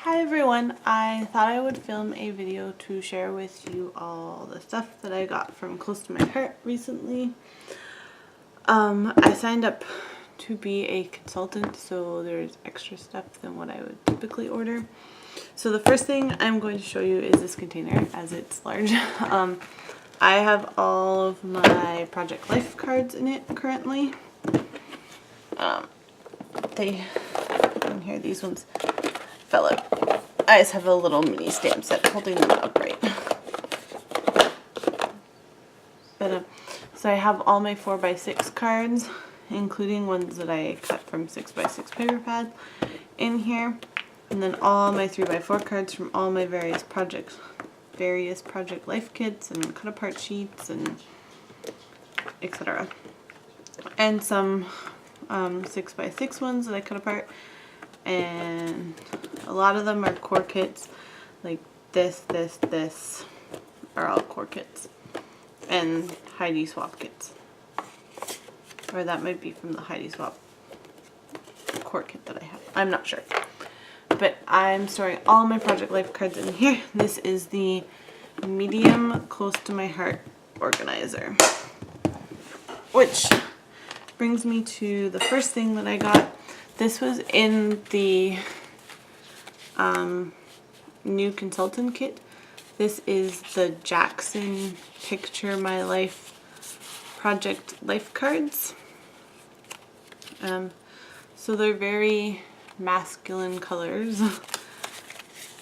Hi everyone, I thought I would film a video to share with you all the stuff that I got from Close to My Heart recently. I signed up to be a consultant, so there's extra stuff than what I would typically order. So the first thing I'm going to show you is this container, as it's large. I have all of my Project Life cards in it currently. In here, these ones fell out. I just have a little mini stamp set holding them upright. But so I have all my 4x6 cards, including ones that I cut from 6x6 paper pads in here, and then all my 3x4 cards from all my various Project Life kits and cut apart sheets and etc. And some 6x6 ones that I cut apart, and a lot of them are core kits, like this are all core kits, and Heidi swap kits, or that might be from the Heidi swap core kit that I have, I'm not sure. But I'm storing all my Project Life cards in here. This is the medium Close to My Heart organizer, which brings me to the first thing that I got. This was in the new consultant kit. This is the Jackson Picture My Life Project Life cards. So they're very masculine colors,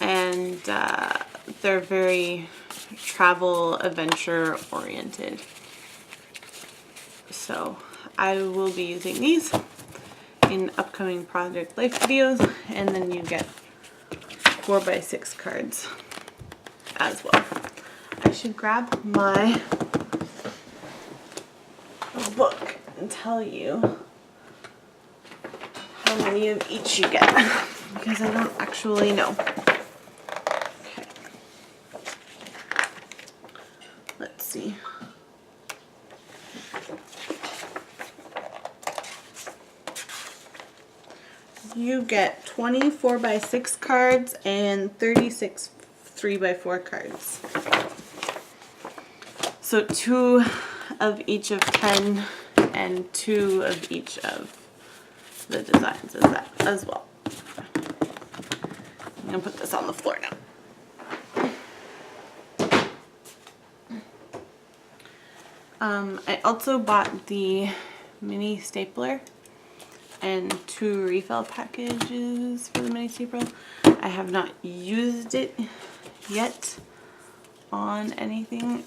and they're very travel adventure oriented. So I will be using these in upcoming Project Life videos, and then you get 4x6 cards as well. I should grab my book and tell you how many of each you get, because I don't actually know. Okay. Let's see. You get 20 4x6 cards and 36 3x4 cards. So 2 of each of 10 and 2 of each of the designs as well. I'm going to put this on the floor now. I also bought the mini stapler and 2 refill packages for the mini stapler. I have not used it yet on anything.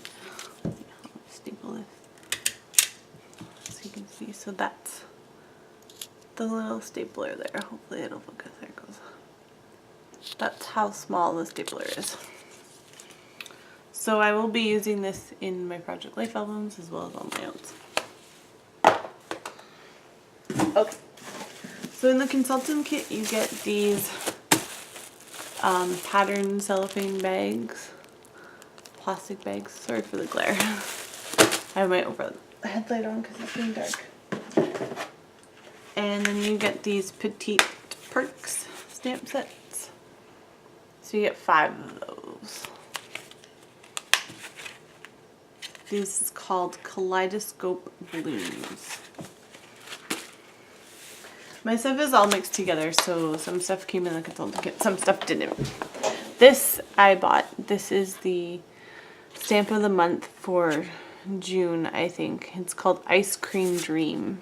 Staple this so you can see. So that's the little stapler there. Hopefully it'll focus. There it goes. That's how small the stapler is. So I will be using this in my Project Life albums as well as on my own. Okay. So in the consultant kit, you get these pattern cellophane bags, plastic bags. Sorry for the glare. I have my overhead light on because it's getting dark. And then you get these petite perks stamp sets. So you get 5 of those. This is called Kaleidoscope Blooms. My stuff is all mixed together, so some stuff came in the consultant kit, some stuff didn't. This I bought. This is the stamp of the month for June, I think. It's called Ice Cream Dream.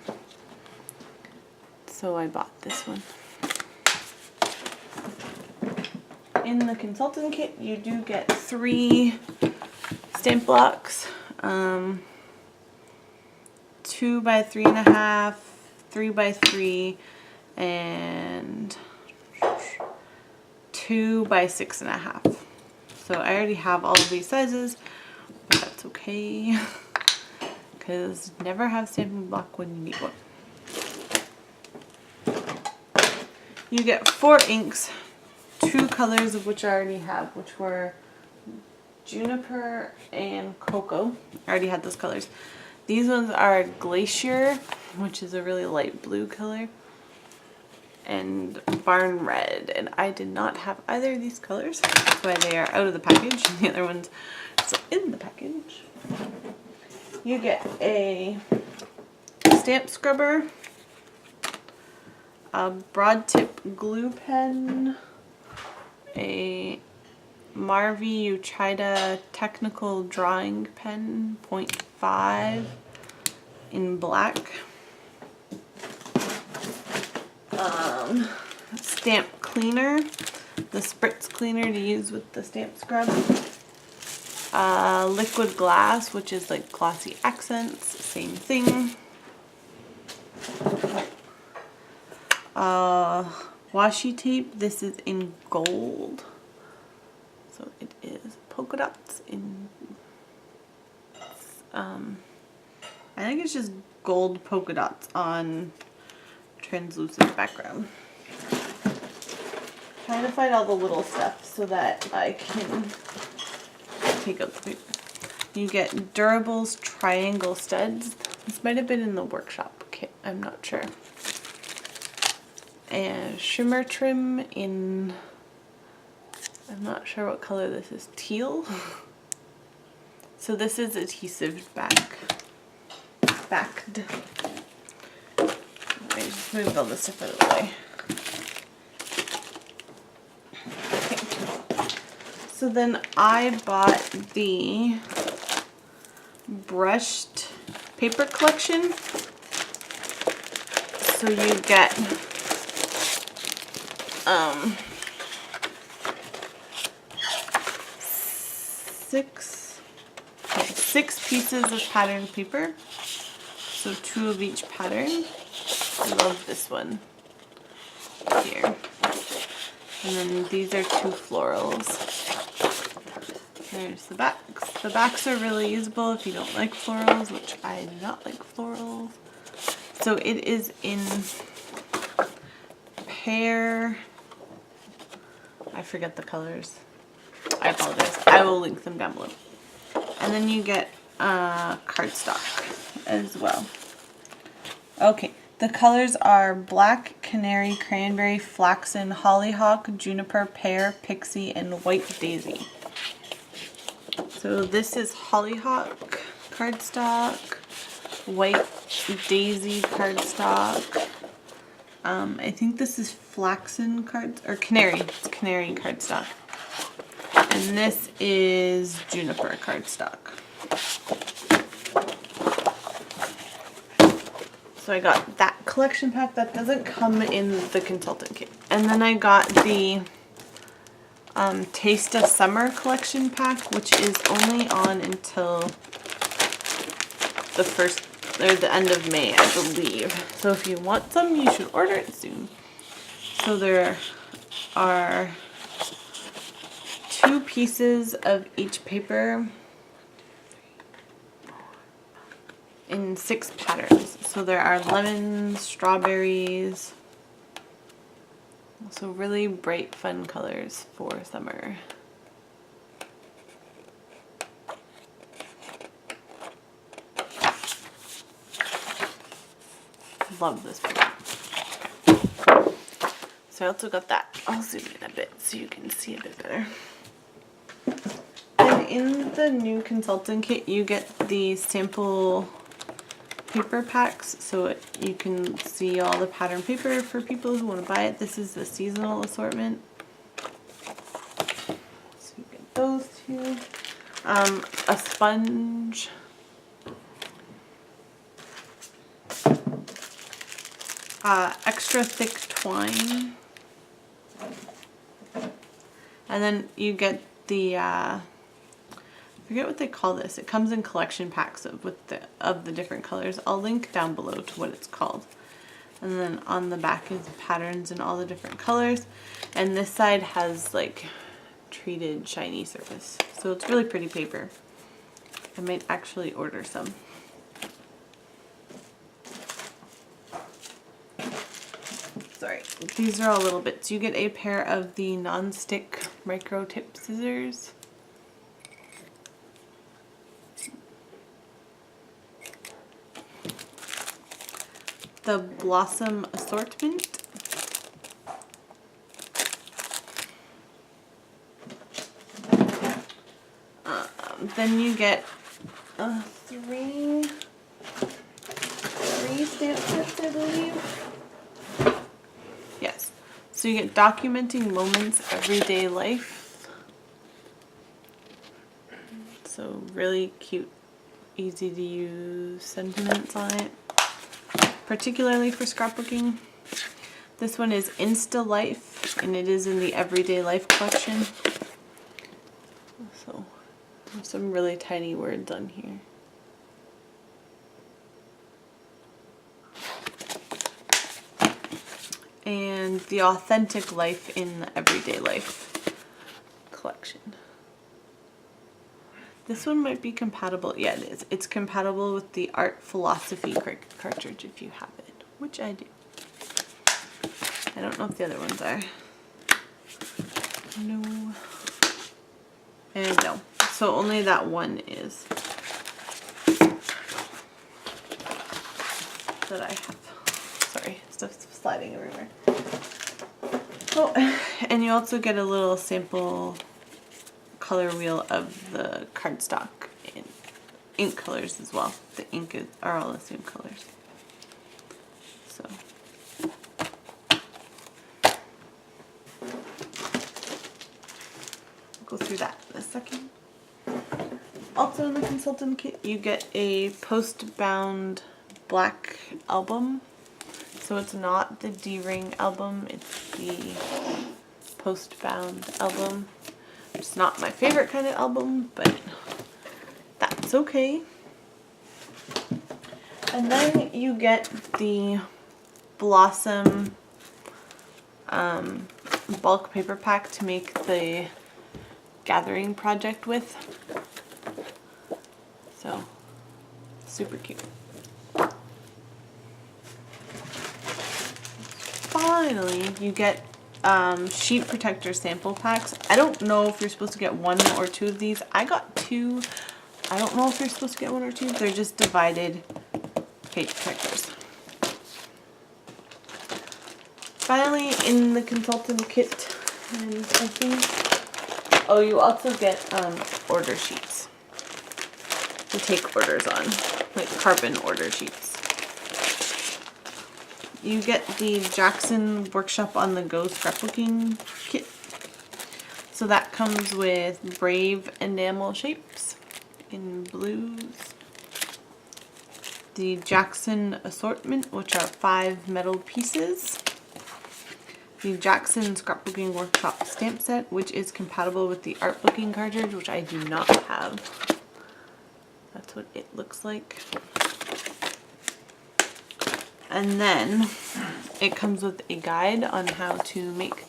So I bought this one. In the consultant kit, you do get 3 stamp blocks. 2 by 3.5, 3 by 3, and 2 by 6.5. So I already have all of these sizes, but that's okay, because never have stamping block when you need one. You get 4 inks, 2 colors of which I already have, which were Juniper and Cocoa. I already had those colors. These ones are Glacier, which is a really light blue color, and Barn Red, and I did not have either of these colors. That's why they are out of the package, and the other ones are still in the package. You get a stamp scrubber, a broad tip glue pen, a Marvy Uchida Technical Drawing Pen 0.5 in black, stamp cleaner, the spritz cleaner to use with the stamp scrub, liquid glass, which is like glossy accents, same thing, washi tape, this is in gold, so it is polka dots in, I think it's just gold polka dots on translucent background. Trying to find all the little stuff so that I can take out the paper. You get Durables triangle studs. This might have been in the workshop kit, I'm not sure. And shimmer trim in, I'm not sure what color this is, teal. So this is adhesive backed. I just moved all this stuff out of the way. Okay. So then I bought the brushed paper collection. So you get six pieces of patterned paper. So 2 of each pattern. I love this one here. And then these are 2 florals. There's the backs. The backs are really usable if you don't like florals, which I do not like florals. So it is in pear, I forget the colors. I apologize. I will link them down below. And then you get cardstock as well. Okay, the colors are black, canary, cranberry, flaxen, hollyhock, juniper, pear, pixie, and white daisy. So this is hollyhock cardstock, white daisy cardstock. I think this is flaxen or canary. It's canary cardstock. And this is juniper cardstock. So I got that collection pack. That doesn't come in the consultant kit. And then I got the Taste of Summer collection pack, which is only on until the end of May, I believe. So if you want some, you should order it soon. So there are 2 pieces of each paper in 6 patterns. So there are lemons, strawberries, so really bright, fun colors for summer. Love this paper. So I also got that. I'll zoom in a bit so you can see a bit better. And in the new consultant kit, you get the sample paper packs so you can see all the pattern paper for people who want to buy it. This is the seasonal assortment. So you get those 2. A sponge. Extra thick twine. And then you get the I forget what they call this. It comes in collection packs of the different colors. I'll link down below to what it's called. And then on the back is patterns in all the different colors. And this side has like treated shiny surface. So it's really pretty paper. I might actually order some. Sorry, these are all little bits. You get a pair of the non-stick micro tip scissors. The Blossom assortment. then you get three stamp sets, I believe. Yes. So you get documenting moments, everyday life. So really cute, easy to use sentiments on it, particularly for scrapbooking. This one is Insta Life, and it is in the Everyday Life collection. So there's some really tiny words on here. And the Authentic Life in the Everyday Life collection. This one might be compatible. Yeah, it is. It's compatible with the Art Philosophy cartridge if you have it, which I do. I don't know if the other ones are. No. And no. So only that one is that I have. Sorry, stuff's sliding everywhere. Oh, and you also get a little sample color wheel of the cardstock in ink colors as well. The ink are all the same colors. So. Go through that in a second. Also in the consultant kit you get a post-bound black album. So it's not the D-ring album, it's the post-bound album. It's not my favorite kind of album, but that's okay. And then you get the Blossom bulk paper pack to make the gathering project with. So super cute. Finally, you get sheet protector sample packs. I don't know if you're supposed to get one or two of these. I got two. I don't know if you're supposed to get one or two. They're just divided page protectors. Finally, in the consultant kit, and I think, oh, you also get order sheets to take orders on, like carbon order sheets. You get the Jackson Workshop on the Go scrapbooking kit. So that comes with Brave enamel shapes in blues. The Jackson assortment, which are 5 metal pieces. The Jackson Scrapbooking Workshop stamp set, which is compatible with the art booking cartridge, which I do not have. That's what it looks like. And then it comes with a guide on how to make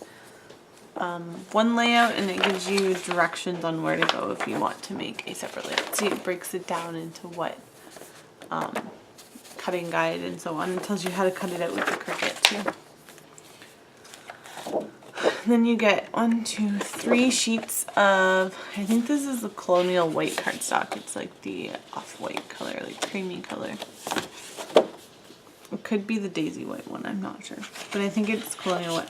one layout, and it gives you directions on where to go if you want to make a separate layout. See, it breaks it down into what cutting guide and so on, and tells you how to cut it out with the Cricut too. Then you get 1, 2, 3 sheets of, I think this is the Colonial White cardstock. It's like the off-white color, like creamy color. It could be the Daisy White one, I'm not sure. But I think it's Colonial White.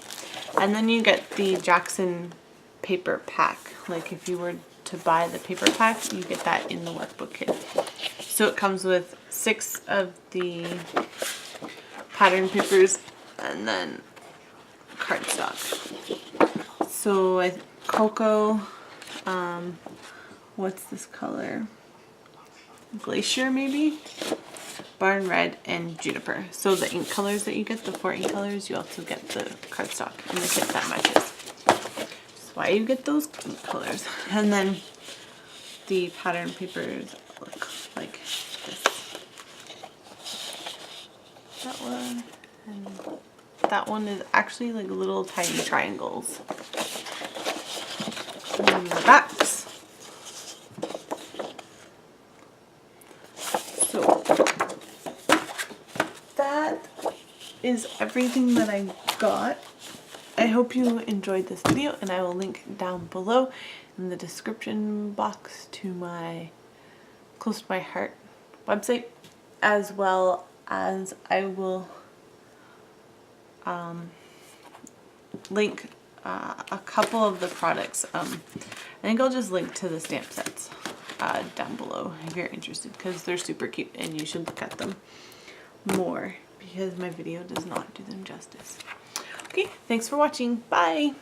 And then you get the Jackson paper pack. Like if you were to buy the paper pack, you get that in the workbook kit. So it comes with 6 of the pattern papers and then cardstock. So cocoa, what's this color? Glacier maybe? Barn Red and Juniper. So the ink colors that you get, the 4 ink colors, you also get the cardstock in the kit that matches. That's why you get those ink colors. And then the pattern papers look like this. That one and that one is actually like little tiny triangles. And the backs. So that is everything that I got. I hope you enjoyed this video, and I will link down below in the description box to my Close to My Heart website, as well as I will link a couple of the products. I think I'll just link to the stamp sets down below if you're interested, because they're super cute and you should look at them more because my video does not do them justice. Okay, thanks for watching. Bye!